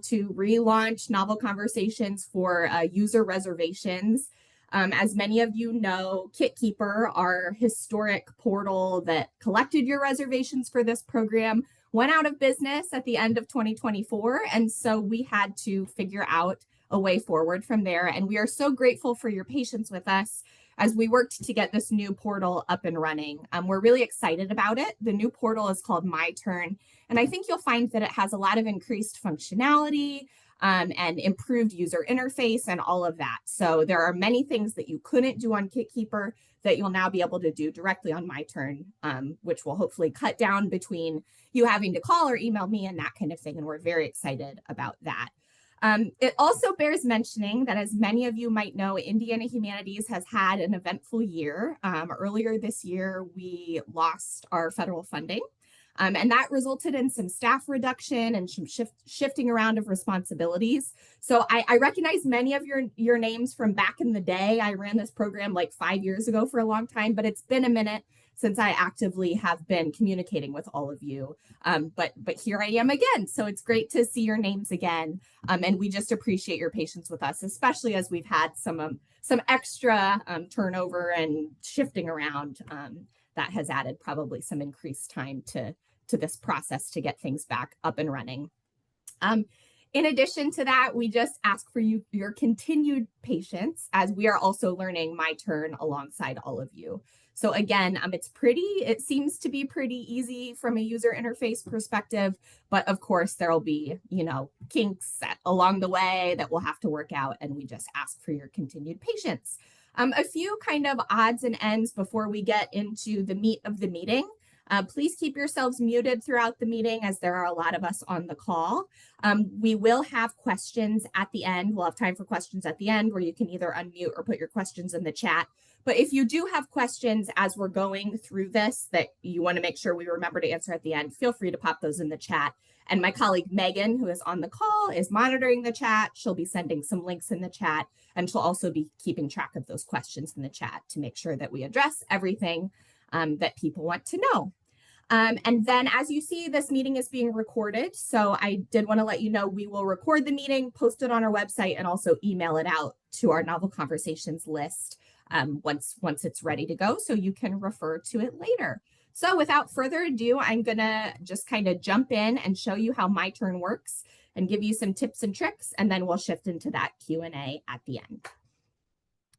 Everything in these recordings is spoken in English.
to relaunch Novel Conversations for user reservations. As many of you know, KitKeeper, our historic portal that collected your reservations for this program, went out of business at the end of 2024. And so we had to figure out a way forward from there. And we are so grateful for your patience with us as we worked to get this new portal up and running. We're really excited about it. The new portal is called MyTurn, and I think you'll find that it has a lot of increased functionality and improved user interface and all of that. So there are many things that you couldn't do on KitKeeper that you'll now be able to do directly on MyTurn, which will hopefully cut down between you having to call or email me and that kind of thing. And we're very excited about that. It also bears mentioning that, as many of you might know, Indiana Humanities has had an eventful year. Earlier this year, we lost our federal funding, and that resulted in some staff reduction and some shifting around of responsibilities. So I recognize many of your names from back in the day. I ran this program like 5 years ago for a long time, but it's been a minute since I actively have been communicating with all of you. But here I am again. So it's great to see your names again. And we just appreciate your patience with us, especially as we've had some extra turnover and shifting around that has added probably some increased time to this process to get things back up and running. In addition to that, we just ask for your continued patience as we are also learning MyTurn alongside all of you. So again, it seems to be pretty easy from a user interface perspective, but of course there'll be, kinks along the way that we'll have to work out, and we just ask for your continued patience. A few kind of odds and ends before we get into the meat of the meeting. Please keep yourselves muted throughout the meeting as there are a lot of us on the call. We will have questions at the end. We'll have time for questions at the end where you can either unmute or put your questions in the chat. But if you do have questions as we're going through this that you want to make sure we remember to answer at the end, feel free to pop those in the chat. And my colleague Megan, who is on the call, is monitoring the chat. She'll be sending some links in the chat, and she'll also be keeping track of those questions in the chat to make sure that we address everything that people want to know. And then, as you see, this meeting is being recorded. So I did want to let you know we will record the meeting, post it on our website, and also email it out to our Novel Conversations list once it's ready to go, so you can refer to it later. So without further ado, I'm going to just kind of jump in and show you how MyTurn works and give you some tips and tricks, and then we'll shift into that Q&A at the end.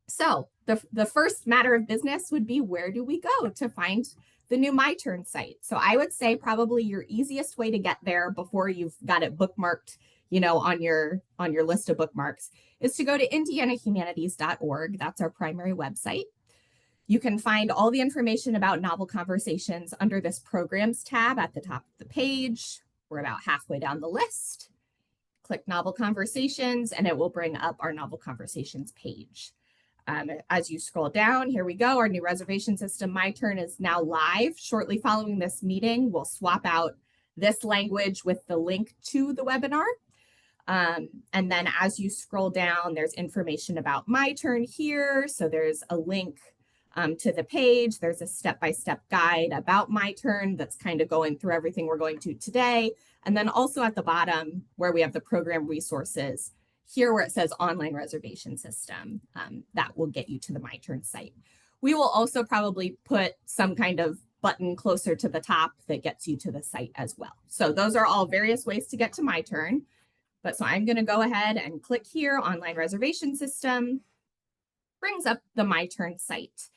So the first matter of business would be, where do we go to find the new MyTurn site? So I would say probably your easiest way to get there before you've got it bookmarked, on your list of bookmarks, is to go to indianahumanities.org. That's our primary website. You can find all the information about Novel Conversations under this Programs tab at the top of the page. We're about halfway down the list. Click Novel Conversations, and it will bring up our Novel Conversations page. As you scroll down, here we go. Our new reservation system, MyTurn, is now live. Shortly following this meeting, we'll swap out this language with the link to the webinar. And then as you scroll down, there's information about MyTurn here. So there's a link to the page. There's a step-by-step guide about MyTurn that's kind of going through everything we're going to today. And then also at the bottom where we have the program resources, here where it says online reservation system, that will get you to the MyTurn site. We will also probably put some kind of button closer to the top that gets you to the site as well. So those are all various ways to get to MyTurn. But so I'm going to go ahead and click here, online reservation system, brings up the MyTurn site.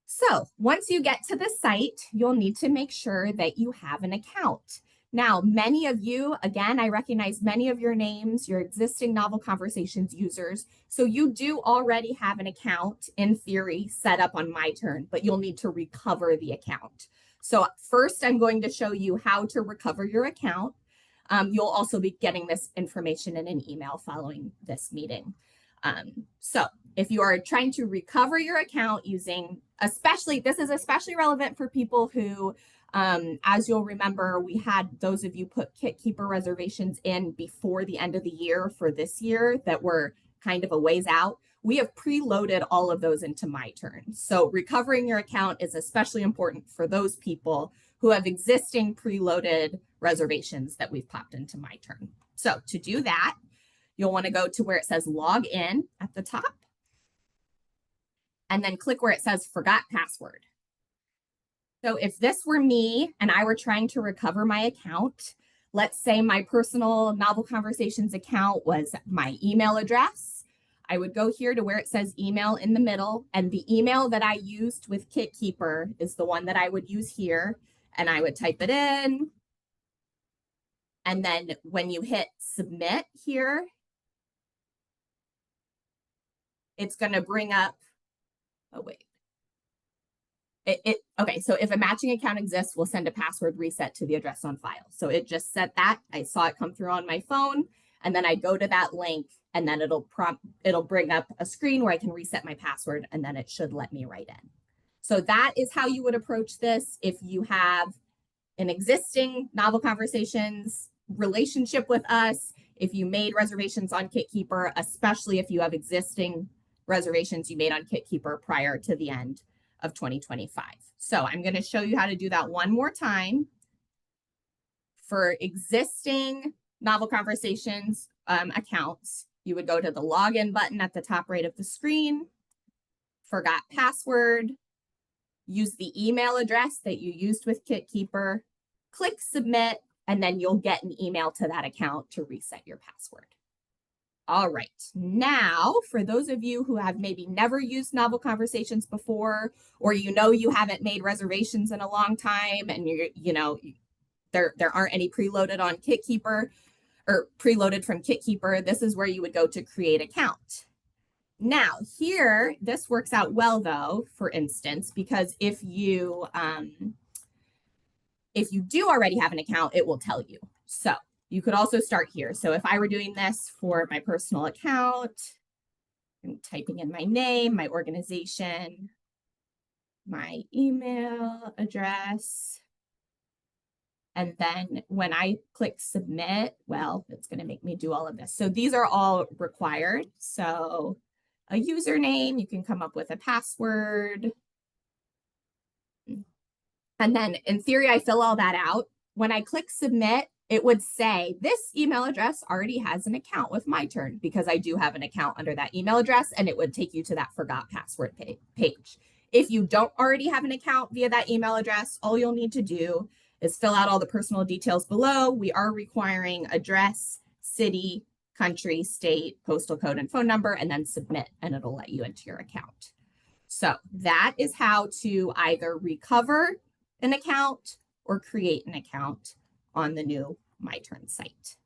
So once you get to the site, you'll need to make sure that you have an account. Now, many of you, again, I recognize many of your names, your existing Novel Conversations users. So you do already have an account, in theory, set up on MyTurn, but you'll need to recover the account. So first, I'm going to show you how to recover your account. You'll also be getting this information in an email following this meeting. So if you are trying to recover your account using, this is especially relevant for people who, as you'll remember, we had those of you put KitKeeper reservations in before the end of the year for this year that were kind of a ways out. We have preloaded all of those into MyTurn. So recovering your account is especially important for those people who have existing preloaded reservations that we've popped into MyTurn. So to do that, you'll want to go to where it says log in at the top, and then click where it says forgot password. So if this were me and I were trying to recover my account, let's say my personal Novel Conversations account was my email address, I would go here to where it says email in the middle, and the email that I used with KitKeeper is the one that I would use here, and I would type it in. And then when you hit submit here, it's going to bring up, oh wait. Okay, so if a matching account exists, we'll send a password reset to the address on file. So it just said that. I saw it come through on my phone, and then I go to that link, and then it'll bring up a screen where I can reset my password, and then it should let me write in. So that is how you would approach this if you have an existing Novel Conversations relationship with us, if you made reservations on KitKeeper, especially if you have existing reservations you made on KitKeeper prior to the end of 2025. So I'm going to show you how to do that one more time. For existing Novel Conversations accounts, you would go to the login button at the top right of the screen, forgot password, use the email address that you used with KitKeeper, click submit, and then you'll get an email to that account to reset your password. All right, now for those of you who have maybe never used Novel Conversations before, or you haven't made reservations in a long time, and there aren't any preloaded on KitKeeper or preloaded from KitKeeper, this is where you would go to create account. Now here, this works out well though, for instance, because if you do already have an account, it will tell you. So you could also start here. So if I were doing this for my personal account, I'm typing in my name, my organization, my email address, and then when I click submit, well, it's going to make me do all of this. So these are all required. So a username, you can come up with a password. And then in theory, I fill all that out. When I click submit, it would say this email address already has an account with MyTurn, because I do have an account under that email address, and it would take you to that forgot password page. If you don't already have an account via that email address, all you'll need to do is fill out all the personal details below. We are requiring address, city, country, state, postal code, and phone number, and then submit, and it'll let you into your account. So that is how to either recover an account or create an account on the new MyTurn site.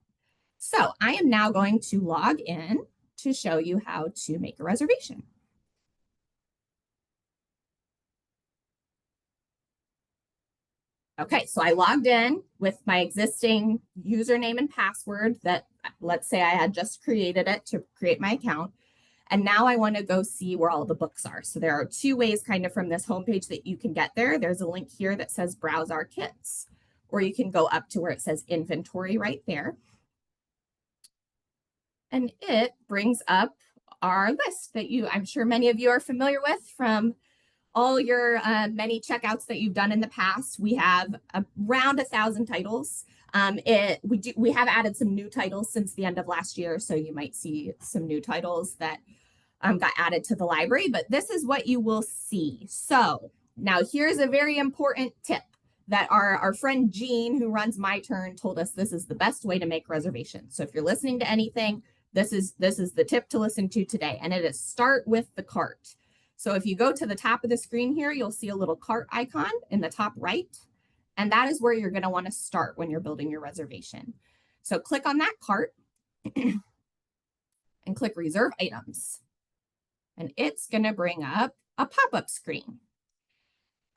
So I am now going to log in to show you how to make a reservation. Okay, so I logged in with my existing username and password that, let's say I had just created it to create my account. And now I want to go see where all the books are. So there are two ways kind of from this homepage that you can get there. There's a link here that says browse our kits, or you can go up to where it says inventory right there. And it brings up our list that I'm sure many of you are familiar with from all your many checkouts that you've done in the past. We have around 1,000 titles. We have added some new titles since the end of last year, so you might see some new titles that got added to the library, but this is what you will see. So now here's a very important tip that our friend Jean, who runs MyTurn, told us this is the best way to make reservations. So if you're listening to anything, this is the tip to listen to today, and it is start with the cart. So if you go to the top of the screen here, you'll see a little cart icon in the top right, and that is where you're going to want to start when you're building your reservation. So click on that cart and click reserve items, and it's going to bring up a pop-up screen.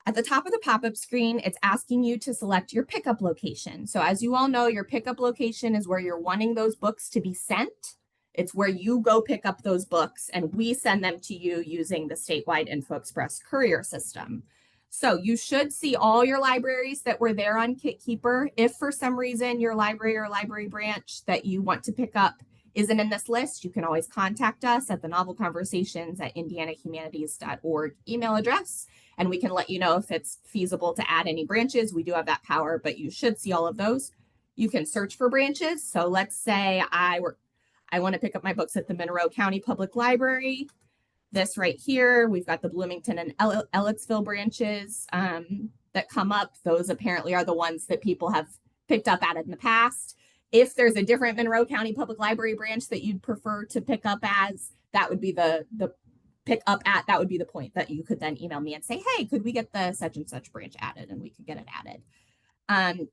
At the top of the pop-up screen, it's asking you to select your pickup location. So as you all know, your pickup location is where you're wanting those books to be sent. It's where you go pick up those books, and we send them to you using the statewide Info Express courier system. So you should see all your libraries that were there on KitKeeper. If for some reason your library or library branch that you want to pick up isn't in this list, you can always contact us at the novelconversations@indianahumanities.org email address, and we can let you know if it's feasible to add any branches. We do have that power, but you should see all of those. You can search for branches. So let's say I want to pick up my books at the Monroe County Public Library. This right here, we've got the Bloomington and Ellettsville branches that come up. Those apparently are the ones that people have picked up at in the past. If there's a different Monroe County Public Library branch that you'd prefer to pick up as, that would be the pick up at, that would be the point that you could then email me and say, hey, could we get the such and such branch added? And we could get it added.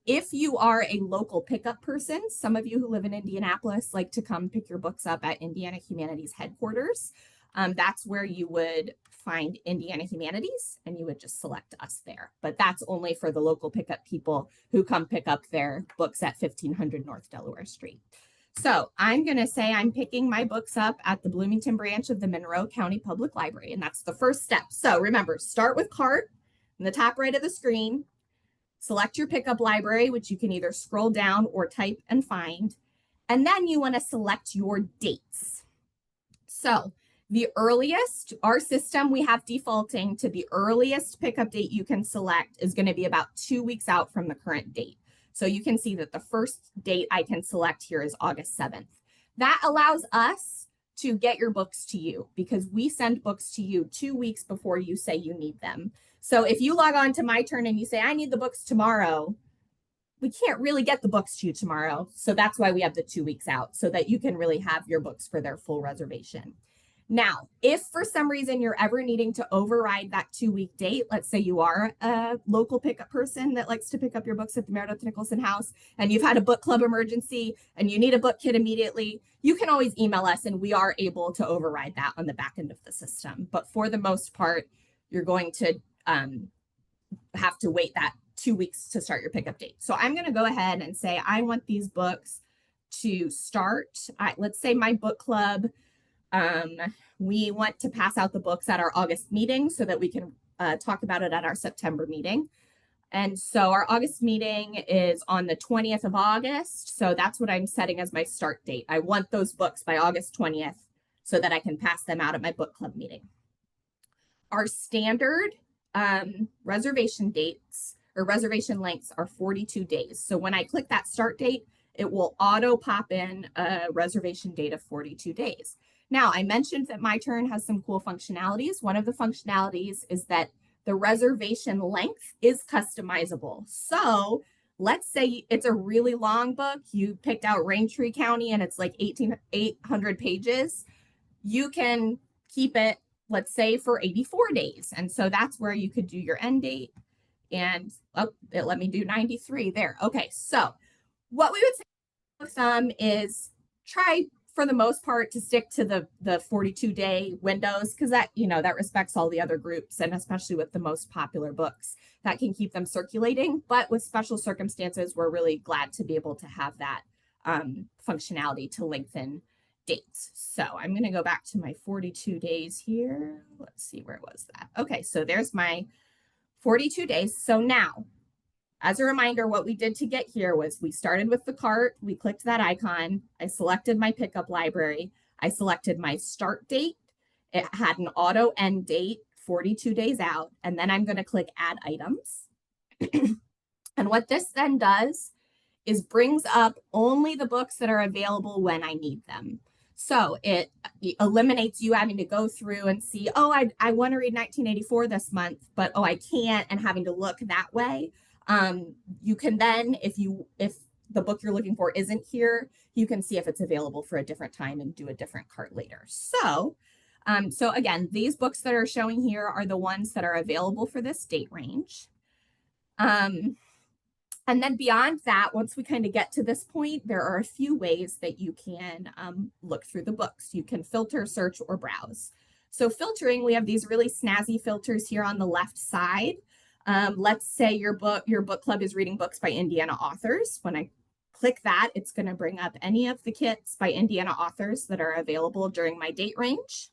If you are a local pickup person, some of you who live in Indianapolis like to come pick your books up at Indiana Humanities headquarters. That's where you would find Indiana Humanities, and you would just select us there. But that's only for the local pickup people who come pick up their books at 1500 North Delaware Street. So I'm going to say I'm picking my books up at the Bloomington branch of the Monroe County Public Library, and that's the first step. So remember, start with cart in the top right of the screen. Select your pickup library, which you can either scroll down or type and find. And then you want to select your dates. So the earliest, our system, we have defaulting to the earliest pickup date you can select is going to be about 2 weeks out from the current date. So you can see that the first date I can select here is August 7th. That allows us to get your books to you because we send books to you 2 weeks before you say you need them. So if you log on to MyTurn and you say, I need the books tomorrow, we can't really get the books to you tomorrow. So that's why we have the 2 weeks out so that you can really have your books for their full reservation. Now, if for some reason you're ever needing to override that 2-week date, let's say you are a local pickup person that likes to pick up your books at the Meredith Nicholson House and you've had a book club emergency and you need a book kit immediately, you can always email us and we are able to override that on the back end of the system. But for the most part, you're going to have to wait that 2 weeks to start your pickup date. So I'm going to go ahead and say I want these books to start. Let's say my book club, we want to pass out the books at our August meeting so that we can talk about it at our September meeting. And so our August meeting is on the 20th of August. So that's what I'm setting as my start date. I want those books by August 20th so that I can pass them out at my book club meeting. Our standard reservation dates or reservation lengths are 42 days. So when I click that start date, it will auto pop in a reservation date of 42 days. Now, I mentioned that MyTurn has some cool functionalities. One of the functionalities is that the reservation length is customizable. So let's say it's a really long book. You picked out Raintree County and it's like 800 pages. You can keep it, let's say, for 84 days. And so that's where you could do your end date. And it let me do 93 there. Okay, so what we would say with them is try for the most part to stick to the 42-day windows because that, that respects all the other groups and especially with the most popular books that can keep them circulating. But with special circumstances, we're really glad to be able to have that functionality to lengthen dates. So I'm going to go back to my 42 days here. Let's see, where was that? Okay, so there's my 42 days. So now, as a reminder, what we did to get here was we started with the cart, we clicked that icon, I selected my pickup library, I selected my start date, it had an auto end date, 42 days out, and then I'm going to click add items. And what this then does is brings up only the books that are available when I need them. So it eliminates you having to go through and see, oh, I want to read 1984 this month, but oh, I can't, and having to look that way. You can then, if the book you're looking for isn't here, you can see if it's available for a different time and do a different cart later. So again, these books that are showing here are the ones that are available for this date range. And then beyond that, once we kind of get to this point, there are a few ways that you can look through the books. You can filter, search, or browse. So filtering, we have these really snazzy filters here on the left side. Let's say your book club is reading books by Indiana authors. When I click that, it's going to bring up any of the kits by Indiana authors that are available during my date range.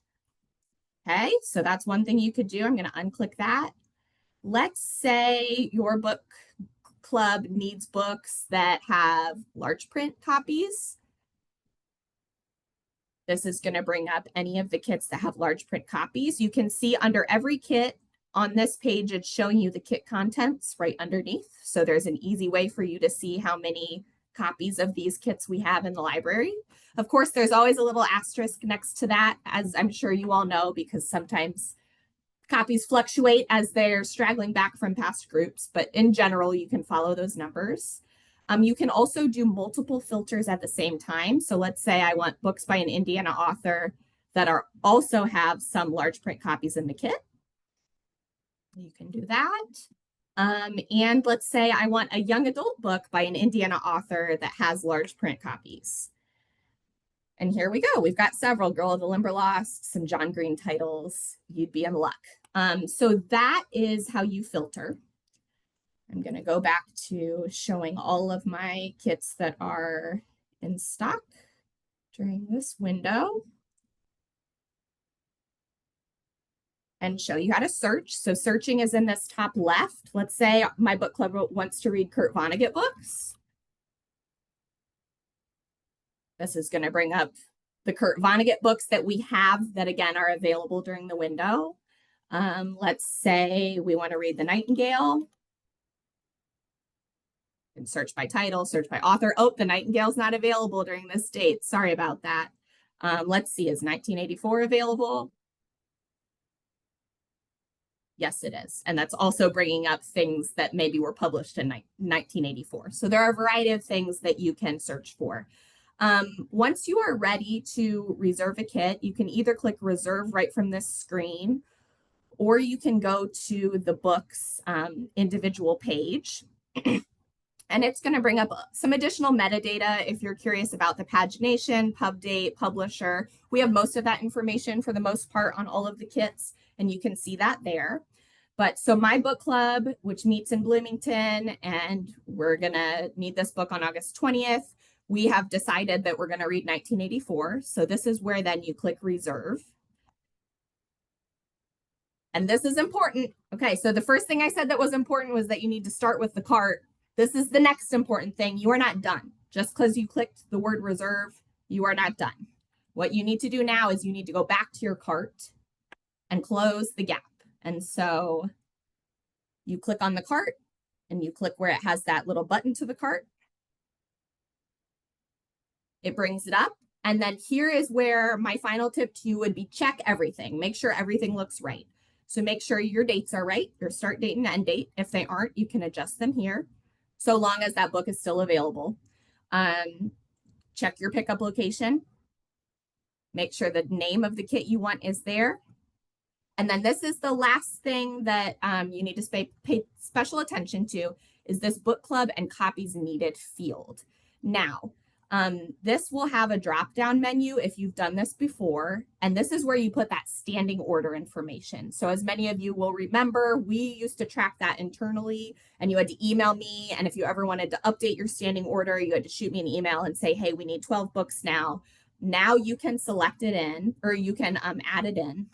Okay, so that's one thing you could do. I'm going to unclick that. Let's say your book club needs books that have large print copies. This is going to bring up any of the kits that have large print copies. You can see under every kit on this page, it's showing you the kit contents right underneath. So there's an easy way for you to see how many copies of these kits we have in the library. Of course, there's always a little asterisk next to that, as I'm sure you all know, because sometimes copies fluctuate as they're straggling back from past groups, but in general, you can follow those numbers. You can also do multiple filters at the same time. So let's say I want books by an Indiana author that are also have some large print copies in the kit. You can do that. And let's say I want a young adult book by an Indiana author that has large print copies. And here we go. We've got several: Girl of the Limberlost, some John Green titles. You'd be in luck. So that is how you filter. I'm going to go back to showing all of my kits that are in stock during this window and show you how to search. So searching is in this top left. Let's say my book club wants to read Kurt Vonnegut books. This is going to bring up the Kurt Vonnegut books that we have that, again, are available during the window. Let's say we want to read The Nightingale. And search by title, search by author. Oh, The Nightingale's not available during this date. Sorry about that. Let's see, is 1984 available? Yes, it is. And that's also bringing up things that maybe were published in 1984. So there are a variety of things that you can search for. Once you are ready to reserve a kit, you can either click reserve right from this screen, or you can go to the book's individual page. And it's going to bring up some additional metadata if you're curious about the pagination, pub date, publisher. We have most of that information for the most part on all of the kits, and you can see that there. But so my book club, which meets in Bloomington, and we're going to need this book on August 20th, we have decided that we're going to read 1984. So this is where then you click reserve. And this is important. Okay, so the first thing I said that was important was that you need to start with the cart. This is the next important thing. You are not done. Just because you clicked the word reserve, you are not done. What you need to do now is you need to go back to your cart and close the gap. And so you click on the cart and you click where it has that little button to the cart. It brings it up. And then here is where my final tip to you would be: check everything. Make sure everything looks right. So make sure your dates are right, your start date and end date. If they aren't, you can adjust them here, so long as that book is still available. Check your pickup location. Make sure the name of the kit you want is there. And then this is the last thing that you need to pay special attention to, is this book club and copies needed field. Now, this will have a drop-down menu if you've done this before, and this is where you put that standing order information. So as many of you will remember, we used to track that internally, and you had to email me, and if you ever wanted to update your standing order, you had to shoot me an email and say, hey, we need 12 books now. Now you can select it in, or you can add it in,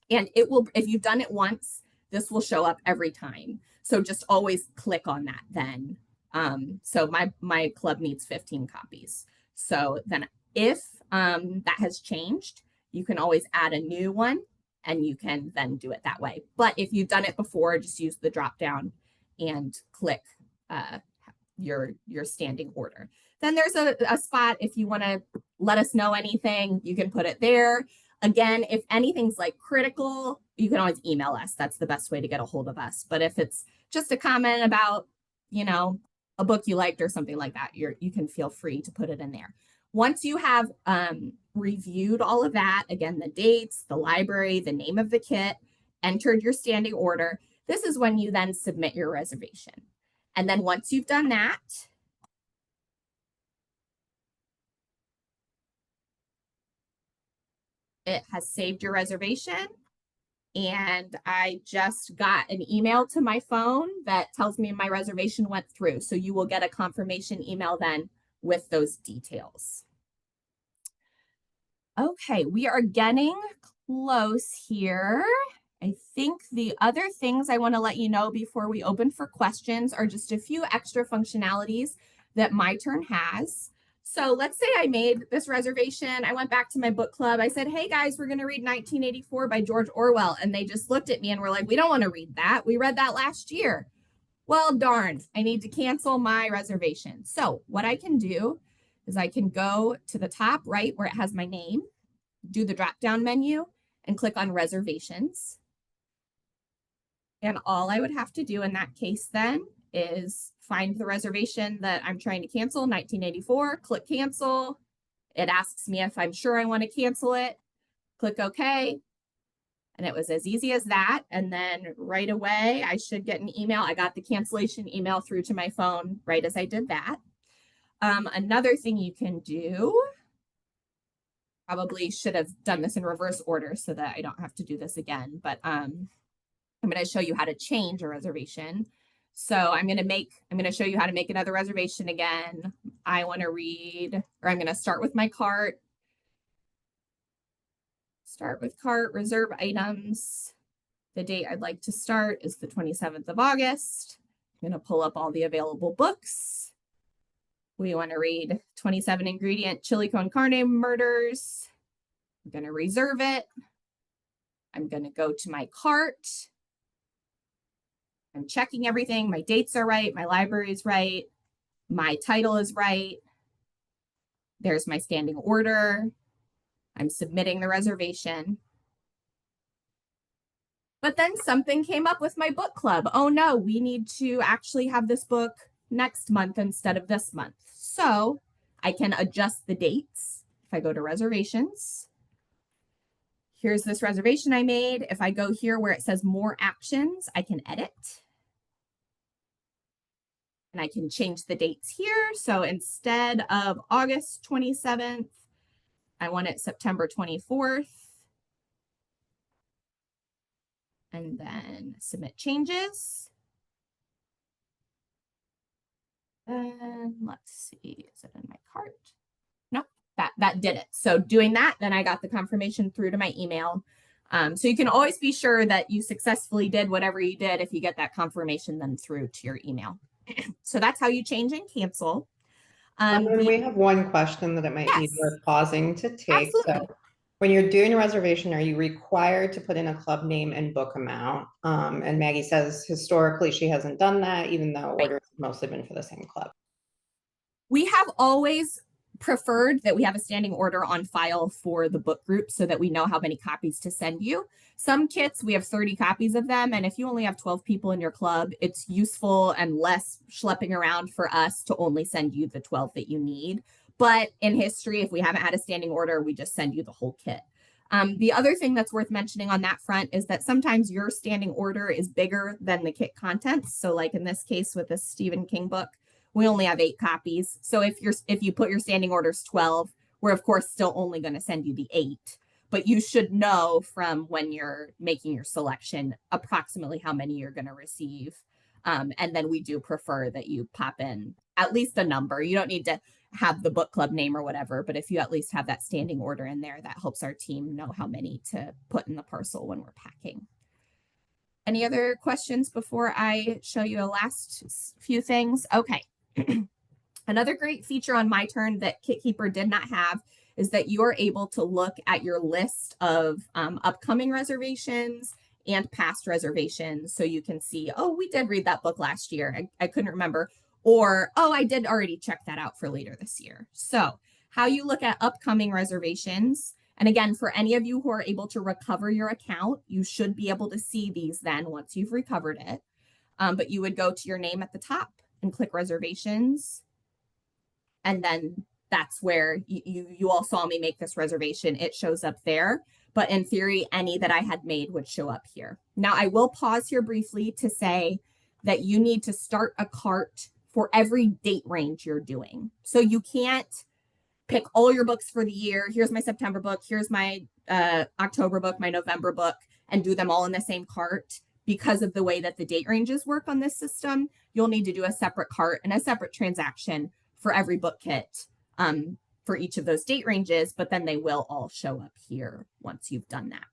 and it will, if you've done it once, this will show up every time. So just always click on that then. So my club needs 15 copies. So then if that has changed, you can always add a new one and you can then do it that way. But if you've done it before, just use the drop down and click your standing order. Then there's a spot if you want to let us know anything, you can put it there. Again, if anything's like critical, you can always email us. That's the best way to get a hold of us. But if it's just a comment about, you know, a book you liked or something like that, you can feel free to put it in there. Once you have reviewed all of that, again, the dates, the library, the name of the kit, entered your standing order, this is when you then submit your reservation. And then once you've done that, it has saved your reservation. And I just got an email to my phone that tells me my reservation went through. So you will get a confirmation email then with those details. Okay, we are getting close here. I think the other things I want to let you know before we open for questions are just a few extra functionalities that MyTurn has. So let's say I made this reservation. I went back to my book club. I said, hey guys, we're going to read 1984 by George Orwell. And they just looked at me and were like, we don't want to read that. We read that last year. well, darn, I need to cancel my reservation. So what I can do is I can go to the top right where it has my name, do the drop down menu and click on reservations. And all I would have to do in that case then is find the reservation that I'm trying to cancel, 1984, click cancel. It asks me if I'm sure I want to cancel it, click OK. And it was as easy as that. And then right away, I should get an email. I got the cancellation email through to my phone right as I did that. Another thing you can do, probably should have done this in reverse order so that I don't have to do this again, but I'm going to show you how to change a reservation. So I'm going to show you how to make another reservation again. I want to read, or I'm going to start with my cart. Start with cart, reserve items. The date I'd like to start is the 27th of August. I'm going to pull up all the available books. We want to read 27 ingredient chili con carne murders. I'm going to reserve it. I'm going to go to my cart. I'm checking everything. My dates are right. My library is right. My title is right. There's my standing order. I'm submitting the reservation. But then something came up with my book club. Oh no, we need to actually have this book next month instead of this month. So I can adjust the dates. If I go to reservations, here's this reservation I made. If I go here where it says more actions, I can edit. And I can change the dates here. So instead of August 27th, I want it September 24th. And then submit changes. And let's see, is it in my cart? Nope, that did it. So doing that, then I got the confirmation through to my email. So you can always be sure that you successfully did whatever you did if you get that confirmation then through to your email. So that's how you change and cancel. We have one question that it might be worth pausing to take. Absolutely. So when you're doing a reservation, are you required to put in a club name and book amount? And Maggie says historically she hasn't done that, even though orders have mostly been for the same club. We have always preferred that we have a standing order on file for the book group so that we know how many copies to send you. Some kits, we have 30 copies of them. And if you only have 12 people in your club, it's useful and less schlepping around for us to only send you the 12 that you need. But in history, if we haven't had a standing order, we just send you the whole kit. The other thing that's worth mentioning on that front is that sometimes your standing order is bigger than the kit contents. So like in this case with the Stephen King book, we only have 8 copies. So if you put your standing orders 12, we're of course still only going to send you the 8. But you should know from when you're making your selection approximately how many you're going to receive. And then we do prefer that you pop in at least a number. You don't need to have the book club name or whatever, but if you at least have that standing order in there, that helps our team know how many to put in the parcel when we're packing. Any other questions before I show you the last few things? Okay. Another great feature on MyTurn that KitKeeper did not have is that you are able to look at your list of upcoming reservations and past reservations. So you can see, oh, we did read that book last year. I couldn't remember. Or, oh, I did already check that out for later this year. So how you look at upcoming reservations. And again, for any of you who are able to recover your account, you should be able to see these then once you've recovered it. But you would go to your name at the top and click reservations. And then that's where you all saw me make this reservation. It shows up there. But in theory, any that I had made would show up here. Now, I will pause here briefly to say that you need to start a cart for every date range you're doing. So you can't pick all your books for the year. Here's my September book. Here's my October book, my November book, and do them all in the same cart. Because of the way that the date ranges work on this system, you'll need to do a separate cart and a separate transaction for every book kit for each of those date ranges, but then they will all show up here once you've done that.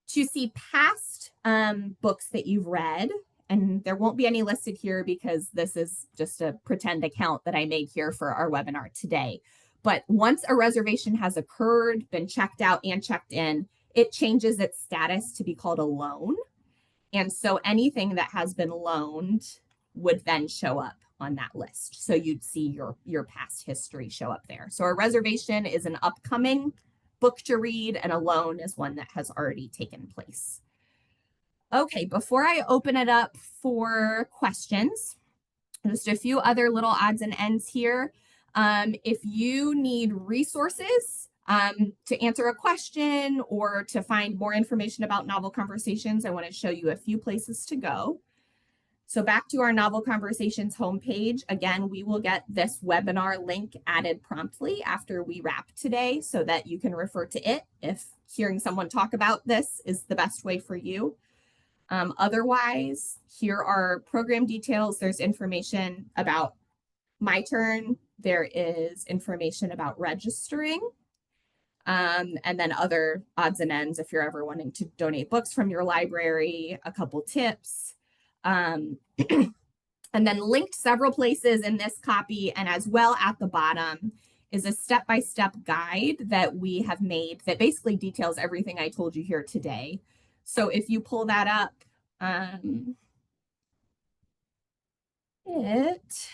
To see past books that you've read, and there won't be any listed here because this is just a pretend account that I made here for our webinar today. But once a reservation has occurred, been checked out and checked in, it changes its status to be called a loan. And so anything that has been loaned would then show up on that list. So you'd see your past history show up there. So a reservation is an upcoming book to read, and a loan is one that has already taken place. Okay, before I open it up for questions, just a few other little odds and ends here. If you need resources to answer a question or to find more information about Novel Conversations, I want to show you a few places to go. So back to our Novel Conversations homepage. Again, we will get this webinar link added promptly after we wrap today so that you can refer to it if hearing someone talk about this is the best way for you. Otherwise, here are program details. There's information about MyTurn. There is information about registering. And then other odds and ends if you're ever wanting to donate books from your library, a couple tips. And then linked several places in this copy, and as well at the bottom is a step-by-step guide that we have made that basically details everything I told you here today. So if you pull that up, it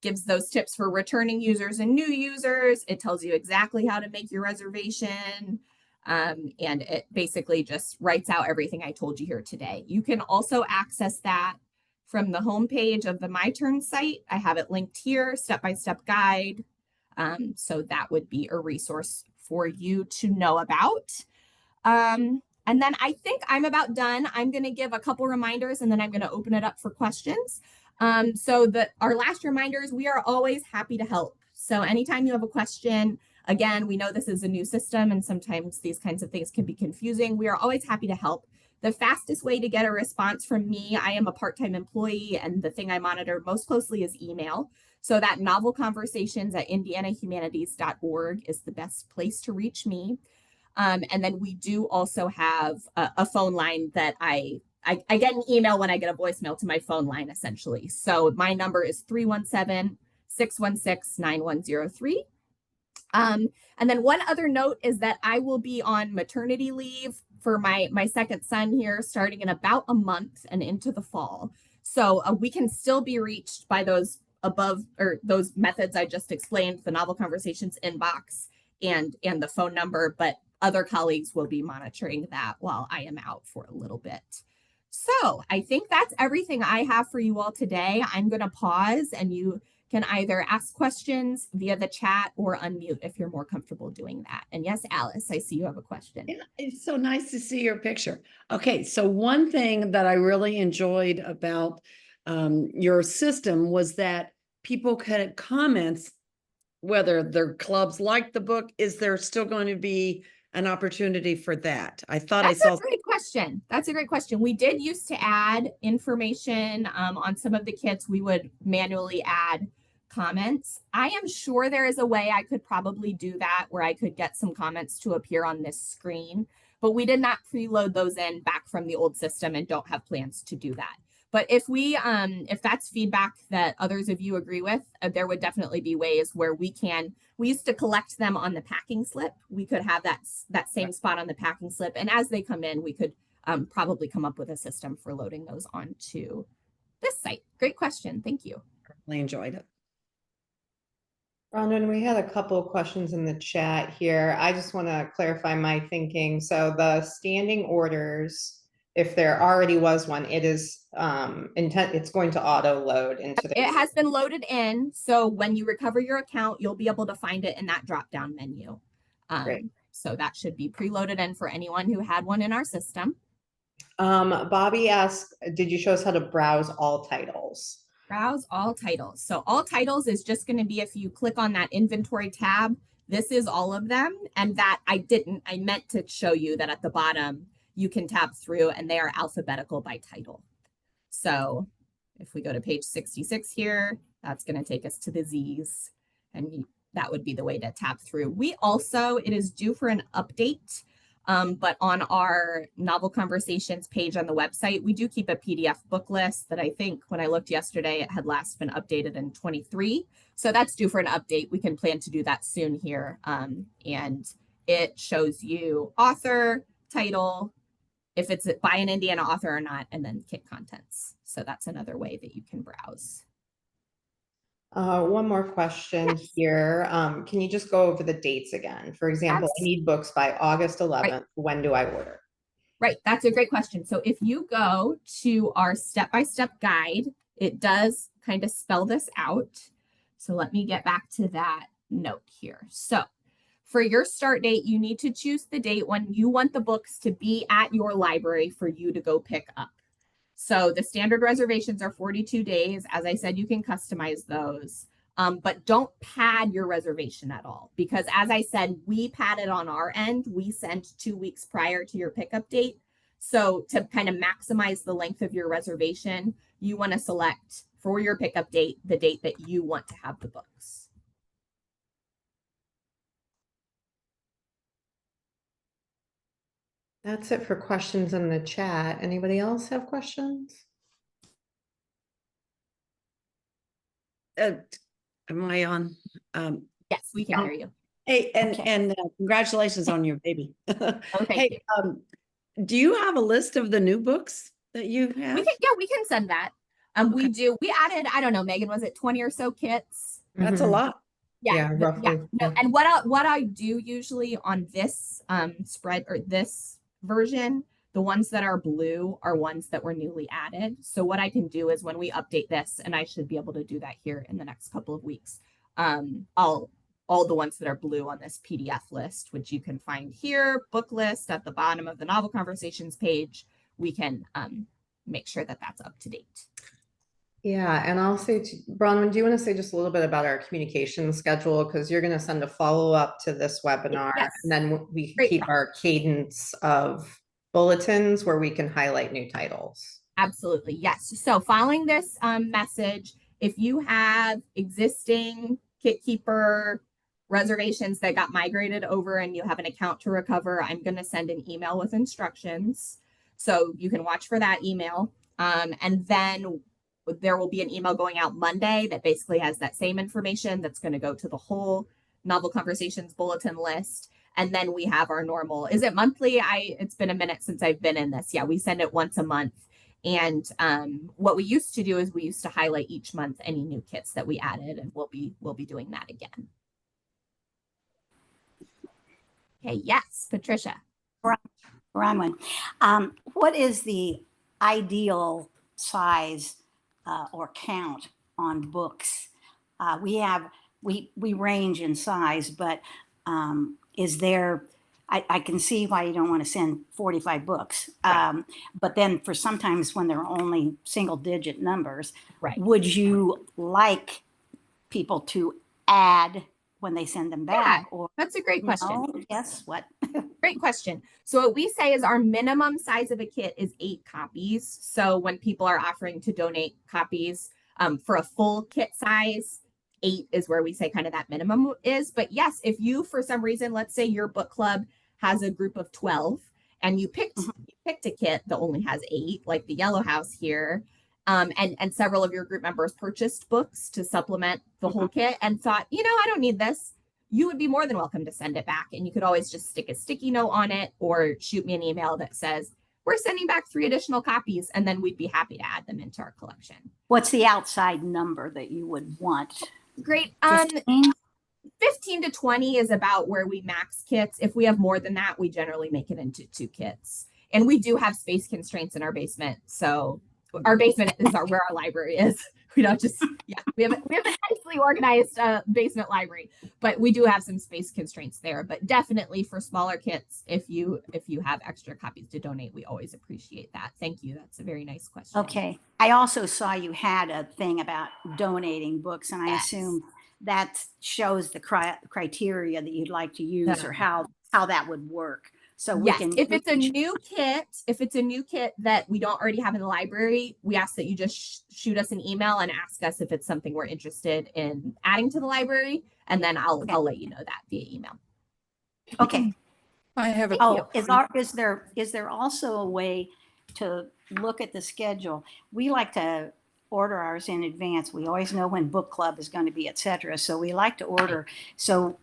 gives those tips for returning users and new users. It tells you exactly how to make your reservation. And it basically just writes out everything I told you here today. You can also access that from the homepage of the MyTurn site. I have it linked here, step-by-step guide. So that would be a resource for you to know about. And then I think I'm about done. I'm going to give a couple reminders and then I'm going to open it up for questions. So our last reminders, we are always happy to help. So anytime you have a question, again, we know this is a new system and sometimes these kinds of things can be confusing. We are always happy to help. The fastest way to get a response from me, I am a part-time employee, and the thing I monitor most closely is email. So that novelconversations@indianahumanities.org is the best place to reach me. And then we do also have a phone line that I get an email when I get a voicemail to my phone line, essentially. So my number is 317-616-9103. And then one other note is that I will be on maternity leave for my second son here starting in about a month and into the fall. So we can still be reached by those above or those methods I just explained, the Novel Conversations inbox and the phone number, but other colleagues will be monitoring that while I am out for a little bit. So I think that's everything I have for you all today. I'm going to pause and you can either ask questions via the chat or unmute if you're more comfortable doing that. And yes, Alice, I see you have a question. Yeah, it's so nice to see your picture. Okay, so one thing that I really enjoyed about your system was that people had comments, whether their clubs liked the book. Is there still going to be an opportunity for that? I thought That's I saw. a great question. That's a great question. We did used to add information on some of the kits. We would manually add comments. I am sure there is a way I could probably do that where I could get some comments to appear on this screen, but we did not preload those in back from the old system and don't have plans to do that. But if that's feedback that others of you agree with, there would definitely be ways where we used to collect them on the packing slip. We could have that same spot on the packing slip. And as they come in, we could probably come up with a system for loading those onto this site. Great question. Thank you. I enjoyed it. Bronwen, we had a couple of questions in the chat here. I just want to clarify my thinking. So the standing orders, if there already was one, it is it's going to auto load into the. It has been loaded in. So when you recover your account, you'll be able to find it in that drop down menu. Great. So that should be preloaded in for anyone who had one in our system. Bobby asked, did you show us how to browse all titles? Browse all titles. So all titles is just going to be if you click on that inventory tab, this is all of them. And that I meant to show you that at the bottom, you can tab through and they are alphabetical by title. So if we go to page 66 here, that's going to take us to the Z's, and that would be the way to tab through. We also, it is due for an update, but on our Novel Conversations page on the website, we do keep a PDF book list that I think when I looked yesterday, it had last been updated in 23. So that's due for an update. We can plan to do that soon here. And it shows you author, title, if it's by an Indiana author or not, and then kit contents. So that's another way that you can browse. One more question Yes. here. Can you just go over the dates again? For example, I need books by August 11th. Right. When do I order? Right, that's a great question. So if you go to our step-by-step guide, it does kind of spell this out. So let me get back to that note here. So for your start date, you need to choose the date when you want the books to be at your library for you to go pick up. So the standard reservations are 42 days. As I said, you can customize those. But don't pad your reservation at all, because as I said, we padded on our end. We sent 2 weeks prior to your pickup date. So to kind of maximize the length of your reservation, you want to select for your pickup date, the date that you want to have the books. That's it for questions in the chat. Anybody else have questions? Am I on? Yes, we can hear you. Hey, and Okay. and congratulations on your baby. Oh, thank Hey, do you have a list of the new books that you have? We can send that. We do. We added, I don't know, Megan, was it 20 or so kits? That's a Mhm. lot. Yeah, roughly. No, and what I do usually on this spread or this version, the ones that are blue are ones that were newly added. So what I can do is when we update this, and I should be able to do that here in the next couple of weeks, all the ones that are blue on this PDF list, which you can find here, book list at the bottom of the novel conversations page, we can make sure that that's up to date. Yeah, and I'll say to Bronwen, do you want to say just a little bit about our communication schedule? Because you're going to send a follow-up to this webinar, Yes. and then we can Great. keep our cadence of bulletins where we can highlight new titles. Absolutely, yes. So following this message, if you have existing KitKeeper reservations that got migrated over and you have an account to recover, I'm going to send an email with instructions. So you can watch for that email. And then there will be an email going out Monday that basically has that same information that's going to go to the whole Novel Conversations bulletin list. And then we have our normal, is it monthly? It's been a minute since I've been in this. Yeah, we send it once a month. And what we used to do is we used to highlight each month any new kits that we added, and we'll be doing that again. Okay, yes, Patricia. Bronwen, what is the ideal size or count on books? We range in size, but is there? I can see why you don't want to send 45 books, Right. but then for sometimes when they're only single-digit numbers, Right. would you like people to add when they send them back? Yeah, or that's a great question. no? Yes, what? Great question. So what we say is our minimum size of a kit is 8 copies. So when people are offering to donate copies for a full kit size, 8 is where we say kind of that minimum is. But yes, if you, for some reason, let's say your book club has a group of 12 and you picked a kit that only has 8, like the Yellow House here, and several of your group members purchased books to supplement the whole kit and thought, I don't need this, you would be more than welcome to send it back. And you could always just stick a sticky note on it or shoot me an email that says, we're sending back 3 additional copies, and then we'd be happy to add them into our collection. What's the outside number that you would want? Great. 15? 15 to 20 is about where we max kits. If we have more than that, we generally make it into 2 kits. And we do have space constraints in our basement. So our basement is where our library is. We don't just, we have a nicely organized basement library, but we do have some space constraints there. But definitely for smaller kits, if you have extra copies to donate, we always appreciate that. Thank you. That's a very nice question. Okay. I also saw you had a thing about donating books, and I assume that shows the criteria that you'd like to use or how that would work. So we can, if it's a new kit that we don't already have in the library, we ask that you just shoot us an email and ask us if it's something we're interested in adding to the library, and then I'll let you know that via email. Okay. I have a is there also a way to look at the schedule? We like to order ours in advance. We always know when book club is going to be, et cetera. So we like to order. So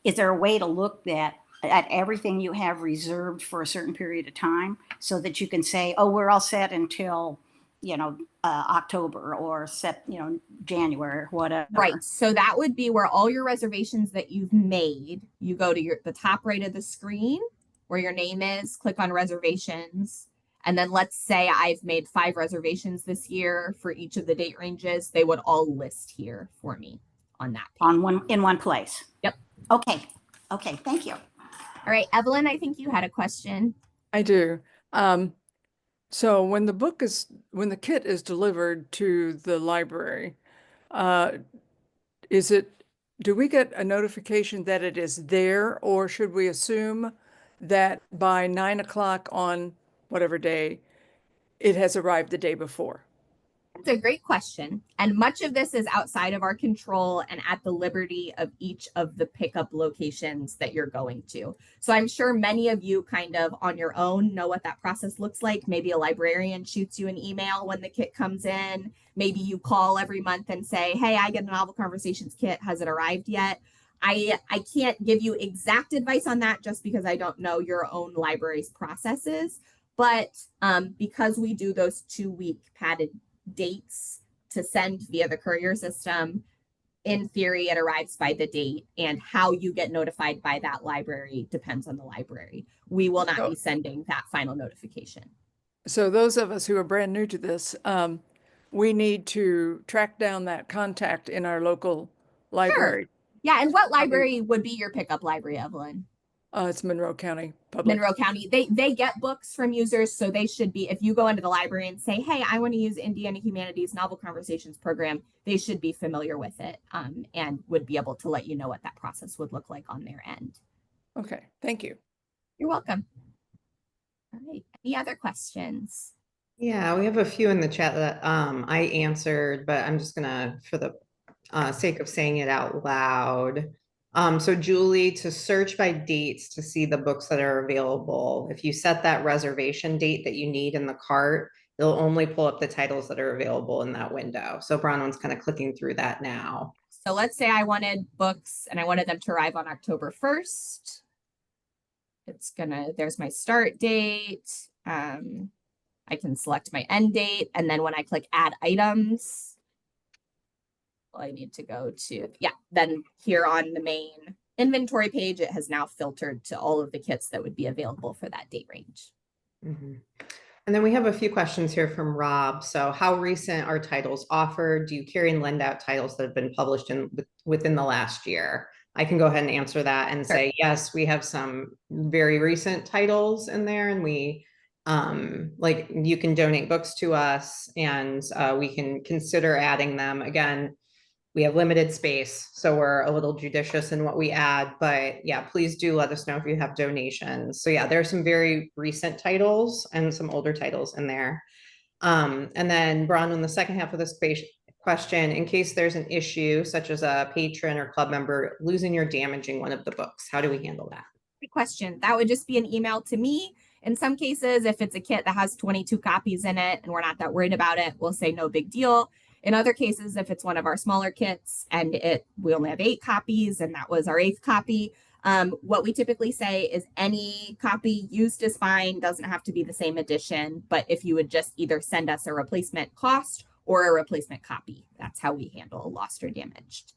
is there a way to look at at everything you have reserved for a certain period of time so that you can say, oh, we're all set until, October or January or whatever. Right. So that would be where all your reservations that you've made, you go to the top right of the screen where your name is, click on reservations. And then let's say I've made 5 reservations this year for each of the date ranges. They would all list here for me on that page. In one place. Yep. Okay. Thank you. All right, Evelyn, I think you had a question. I do. So when the kit is delivered to the library, do we get a notification that it is there, or should we assume that by 9 o'clock on whatever day, it has arrived the day before? It's a great question. And much of this is outside of our control and at the liberty of each of the pickup locations that you're going to. So I'm sure many of you kind of on your own know what that process looks like. Maybe a librarian shoots you an email when the kit comes in. Maybe you call every month and say, hey, I get a Novel Conversations kit. Has it arrived yet? I can't give you exact advice on that just because I don't know your own library's processes. But because we do those 2-week padded dates to send via the courier system, in theory it arrives by the date, and how you get notified by that library depends on the library. We will not be sending that final notification. So those of us who are brand new to this, we need to track down that contact in our local library. Sure. Yeah, and what library would be your pickup library, Evelyn? It's Monroe County Public. Monroe County. They get books from users, so they should be, if you go into the library and say, hey, I want to use Indiana Humanities Novel Conversations program, they should be familiar with it, and would be able to let you know what that process would look like on their end. Okay, thank you. You're welcome. All right, any other questions? Yeah, we have a few in the chat that I answered, but I'm just gonna, for the sake of saying it out loud. So Julie, to search by dates to see the books that are available, if you set that reservation date that you need in the cart, it'll only pull up the titles that are available in that window. So Bronwen's kind of clicking through that now. So let's say I wanted books and I wanted them to arrive on October 1st. There's my start date. I can select my end date. And then when I click add items, I need to go to, then here on the main inventory page, it has now filtered to all of the kits that would be available for that date range. Mm-hmm. And then we have a few questions here from Rob. So how recent are titles offered? Do you carry and lend out titles that have been published within the last year? I can go ahead and answer that and say, yes, we have some very recent titles in there, and we like you can donate books to us and we can consider adding them. Again, we have limited space, so we're a little judicious in what we add, but yeah, please do let us know if you have donations. So yeah, there are some very recent titles and some older titles in there. And then Bronwen, the second half of this question, in case there's an issue, such as a patron or club member losing or damaging one of the books, how do we handle that? Good question. That would just be an email to me. In some cases, if it's a kit that has 22 copies in it and we're not that worried about it, we'll say no big deal. In other cases, if it's one of our smaller kits and we only have 8 copies and that was our 8th copy, what we typically say is any copy used is fine, doesn't have to be the same edition, but if you would just either send us a replacement cost or a replacement copy, that's how we handle lost or damaged.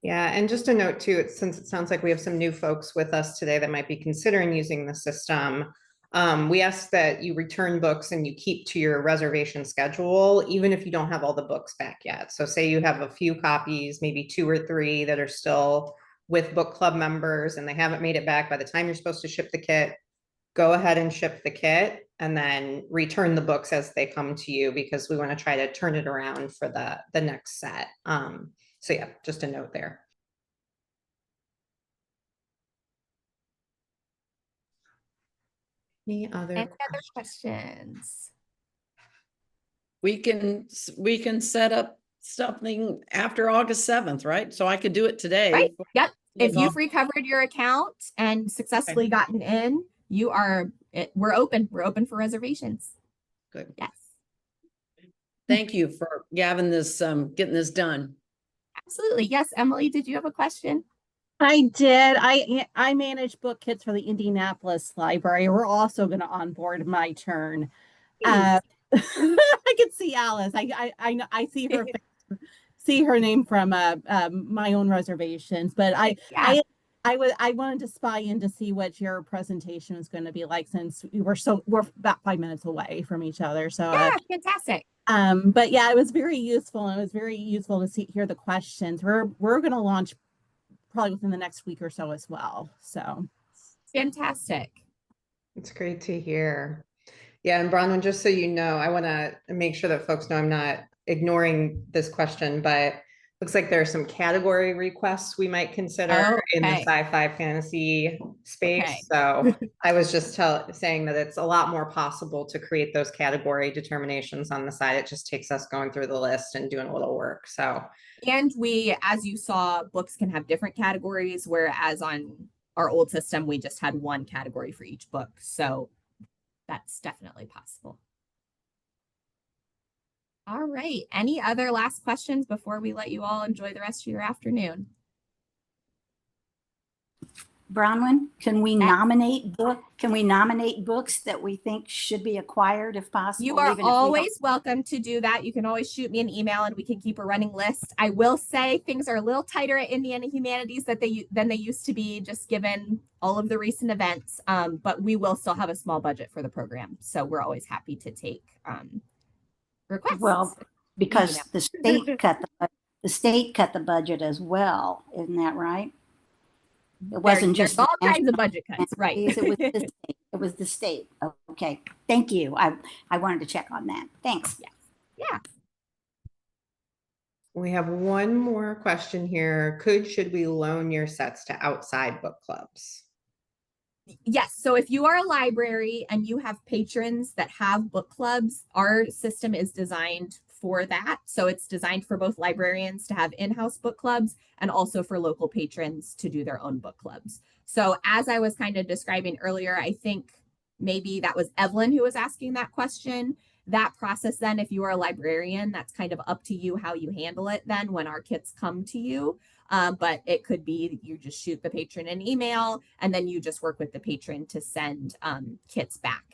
Yeah, and just a note too, since it sounds like we have some new folks with us today that might be considering using the system, we ask that you return books and you keep to your reservation schedule, even if you don't have all the books back yet. So say you have a few copies, maybe 2 or 3 that are still with book club members and they haven't made it back by the time you're supposed to ship the kit, go ahead and ship the kit and then return the books as they come to you, because we want to try to turn it around for the next set. So yeah, just a note there. Any other questions? We can set up something after August 7th, right? So I could do it today. Right. Yep. If you've recovered your account and successfully gotten in, we're open. We're open for reservations. Good. Yes. Thank you for getting this done. Absolutely. Yes. Emily, did you have a question? I did. I manage book kits for the Indianapolis Library. We're also going to onboard MyTurn. I can see Alice. I know I see her see her name from my own reservations, but Yeah. I wanted to spy in to see what your presentation was going to be like, since we're about 5 minutes away from each other. So Yeah, fantastic. but yeah, it was very useful, and it was very useful to hear the questions. We're going to launch probably within the next week or so as well. So Fantastic. It's great to hear. Yeah, and Bronwen, just so you know, I want to make sure that folks know I'm not ignoring this question, but looks like there are some category requests we might consider in the sci-fi fantasy space. So I was just saying that it's a lot more possible to create those category determinations on the side. It just takes us going through the list and doing a little work. So, and we, as you saw, books can have different categories, whereas on our old system, we just had one category for each book. So that's definitely possible. All right. Any other last questions before we let you all enjoy the rest of your afternoon? Bronwen, can we nominate books that we think should be acquired if possible? You are always welcome to do that. You can always shoot me an email and we can keep a running list. I will say things are a little tighter at Indiana Humanities than they used to be, just given all of the recent events. But we will still have a small budget for the program, so we're always happy to take requests. Well, because the state cut the budget as well, isn't that right? It wasn't just all kinds of budget cuts, right? It was the state. Okay, thank you. I wanted to check on that. Thanks. Yeah. We have one more question here. Should we loan your sets to outside book clubs? Yes. So if you are a library and you have patrons that have book clubs, our system is designed for that. So it's designed for both librarians to have in-house book clubs and also for local patrons to do their own book clubs. So as I was kind of describing earlier, I think maybe that was Evelyn who was asking that question. That process then, if you are a librarian, that's kind of up to you how you handle it then when our kits come to you. But it could be you just shoot the patron an email and then you just work with the patron to send kits back.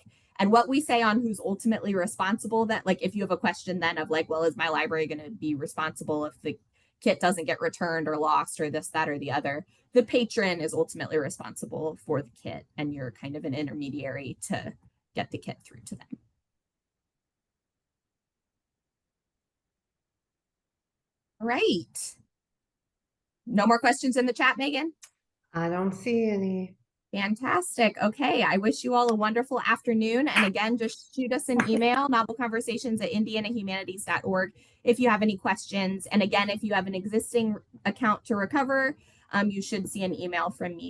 And what we say on who's ultimately responsible, that like if you have a question then of like, well, is my library going to be responsible if the kit doesn't get returned or lost or this, that, or the other? The patron is ultimately responsible for the kit, and you're kind of an intermediary to get the kit through to them. All right. No more questions in the chat, Megan? I don't see any. Fantastic. Okay. I wish you all a wonderful afternoon. And again, just shoot us an email, novelconversations@indianahumanities.org, if you have any questions. And again, if you have an existing account to recover, you should see an email from me